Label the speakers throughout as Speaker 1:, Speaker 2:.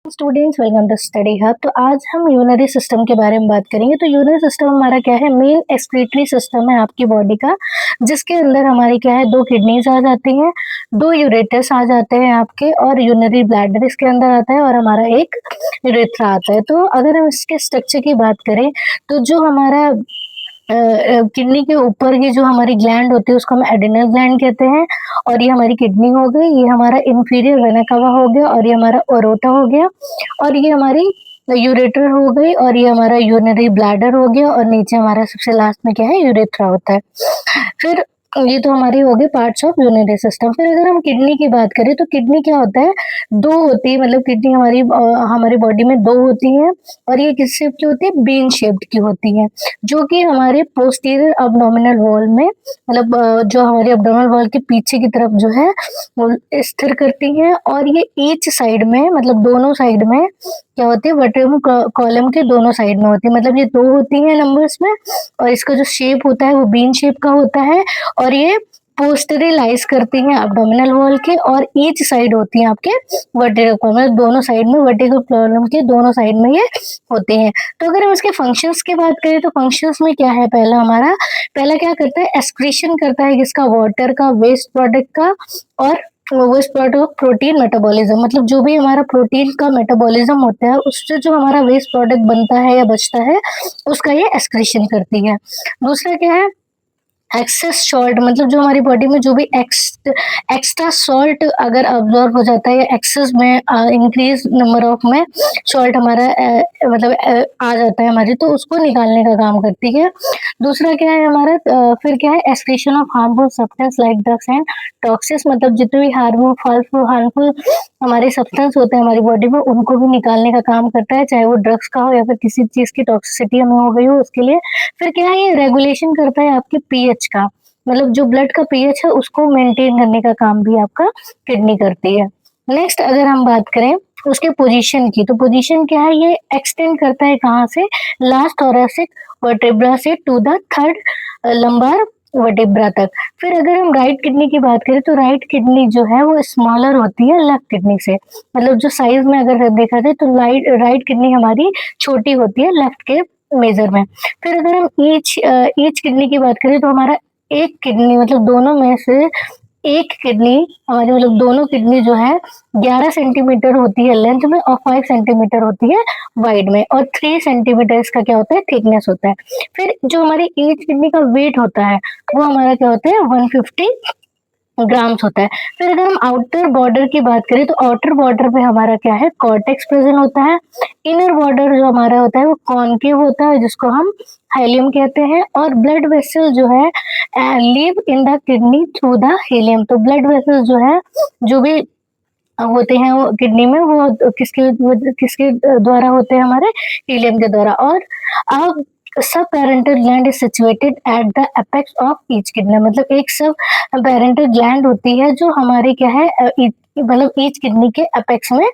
Speaker 1: Students, welcome to study hub. तो आज हम यूरिनरी सिस्टम के बारे में बात करेंगे। तो यूरिनरी सिस्टम हमारा क्या है, मेन एक्सक्रीटरी सिस्टम है आपकी बॉडी का, जिसके अंदर हमारी क्या है, दो किडनीज आ जाती हैं, दो यूरेटर्स आ जाते हैं आपके, और यूरिनरी ब्लैडर इसके अंदर आता है, और हमारा एक यूरेथ्रा आता है। तो अगर हम इसके स्ट्रक्चर की बात करें, तो जो हमारा किडनी के ऊपर की जो हमारी ग्लैंड होती है उसको हम एडिनल ग्लैंड कहते हैं, और ये हमारी किडनी हो गई, ये हमारा इंफीरियर वेना कावा हो गया, और ये हमारा ओरोटा हो गया, और ये हमारी यूरेटर हो गई, और ये हमारा यूरिनरी ब्लैडर हो गया, और नीचे हमारा सबसे लास्ट में क्या है, यूरेथ्रा होता है। फिर ये तो हमारी हो गई पार्ट्स ऑफ यूरिनरी सिस्टम। फिर अगर हम किडनी की बात करें, तो किडनी क्या होता है, दो होती है, मतलब किडनी हमारी बॉडी में दो होती है, और ये किस शेप की होती है, बीन शेप्ड की होती है, जो कि हमारे पोस्टीरियर अब्डोमिनल वॉल में, मतलब जो हमारे अब्डोमिनल वॉल के पीछे की तरफ जो है वो स्थिर करती है, और ये ईच साइड में, मतलब दोनों साइड में क्या होती है, वर्टेब्रल कॉलम के दोनों साइड में होती है, मतलब ये दो होती है नंबर्स में, और इसका जो शेप होता है वो बीन शेप का होता है, और ये पोस्टरी लाइज करती हैं एब्डोमिनल वॉल के, और ईच साइड होती है आपके वर्टिकल कॉलम, मतलब दोनों साइड में, वर्टिकल कॉलम के दोनों साइड में ये होते हैं। तो अगर हम इसके फंक्शंस की बात करें, तो फंक्शंस में क्या है, पहला क्या करता है, एक्सक्रीशन करता है किसका, वाटर का, वेस्ट प्रोडक्ट का, और waste product of protein metabolism, मतलब जो भी हमारा प्रोटीन का मेटाबॉलिज्म होता है उससे जो हमारा वेस्ट प्रोडक्ट बनता है या बचता है उसका ये एक्सक्रीशन करती है। दूसरा क्या है, एक्सेस सॉल्ट, मतलब जो हमारी बॉडी में जो भी एक्स्ट्रा सॉल्ट अगर अब्जॉर्ब हो जाता है, या एक्सेस में इंक्रीज नंबर ऑफ में सॉल्ट हमारा मतलब आ जाता है हमारी, तो उसको निकालने का काम करती है। दूसरा क्या है हमारा, फिर क्या है, excretion of harmful substance like drugs and toxins, मतलब जितने भी हार्मफुल हमारे सब्सटेंस होते हैं हमारी बॉडी में, उनको भी निकालने का काम करता है, चाहे वो ड्रग्स का हो या फिर किसी चीज की टॉक्सिसिटी हमें हो गई हो उसके लिए। फिर क्या है, ये रेगुलेशन करता है आपके पीएच का, मतलब जो ब्लड का पीएच है उसको मेंटेन करने का काम भी आपका किडनी करती है। नेक्स्ट अगर हम बात करें उसके पोजीशन की, तो पोजीशन क्या है, ये एक्सटेंड करता है कहाँ से, लास्ट थोरैसिक वर्टेब्रा से to the third lumbar vertebra तक। फिर अगर हम राइट किडनी की बात करें, तो राइट किडनी जो है वो स्मॉलर होती है लेफ्ट किडनी से, मतलब जो साइज में अगर देखा जाए तो राइट किडनी हमारी छोटी होती है लेफ्ट के मेजर में। फिर अगर हम ईच किडनी की बात करें, तो हमारा एक किडनी, मतलब दोनों में से एक किडनी हमारी, मतलब दोनों किडनी जो है 11 सेंटीमीटर होती है लेंथ में, और 5 सेंटीमीटर होती है वाइड में, और 3 सेंटीमीटर इसका क्या होता है, थिकनेस होता है। फिर जो हमारी ईच किडनी का वेट होता है वो हमारा क्या होता है, 150 ग्राम्स होता है। फिर अगर हम आउटर बॉर्डर की बात करें, तो आउटर बॉर्डर पे हमारा क्या है, कॉर्टेक्स प्रेजेंट होता है। इनर बॉर्डर जो हमारा होता है वो कॉन्केव होता है, जिसको हम हाइलियम कहते हैं, और ब्लड वेसल जो है live in the kidney through the helium. तो ब्लड वेसल जो है, जो भी होते हैं वो किडनी में, वो किसके द्वारा होते हैं, हमारे हीलियम के द्वारा। और अब सब parental gland is situated at the apex of each kidney, मतलब एक सब पेरेंटल ग्लैंड होती है जो हमारे क्या है, मतलब ईच किडनी के एपेक्स में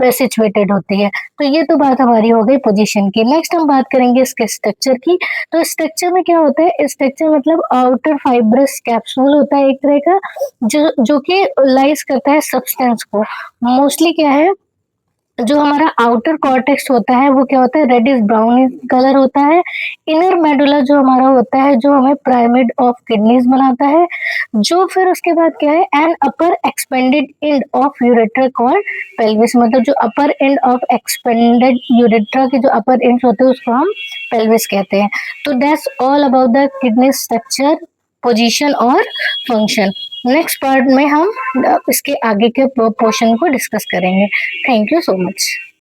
Speaker 1: सिचुएटेड होती है। तो ये तो बात हमारी हो गई पोजीशन की। नेक्स्ट हम बात करेंगे इसके स्ट्रक्चर की। तो स्ट्रक्चर में क्या होता है, स्ट्रक्चर मतलब आउटर फाइब्रस कैप्सूल होता है एक तरह का, जो कि लाइज करता है सब्सटेंस को। मोस्टली क्या है, जो हमारा आउटर कॉर्टेक्स होता है वो क्या होता है, रेडिश ब्राउन कलर होता है। इनर मेडुला जो हमारा होता है, जो हमें पिरामिड ऑफ किडनीज बनाता है। जो फिर उसके बाद क्या है, an upper expanded end of ureter called pelvis, मतलब जो अपर एंड ऑफ एक्सपेंडेड यूरेट्रा के जो अपर एंड होते हैं उसको हम पेल्विस कहते हैं। तो that's all about the kidney structure, position और फंक्शन। नेक्स्ट पार्ट में हम इसके आगे के पोर्शन को डिस्कस करेंगे। Thank you so much.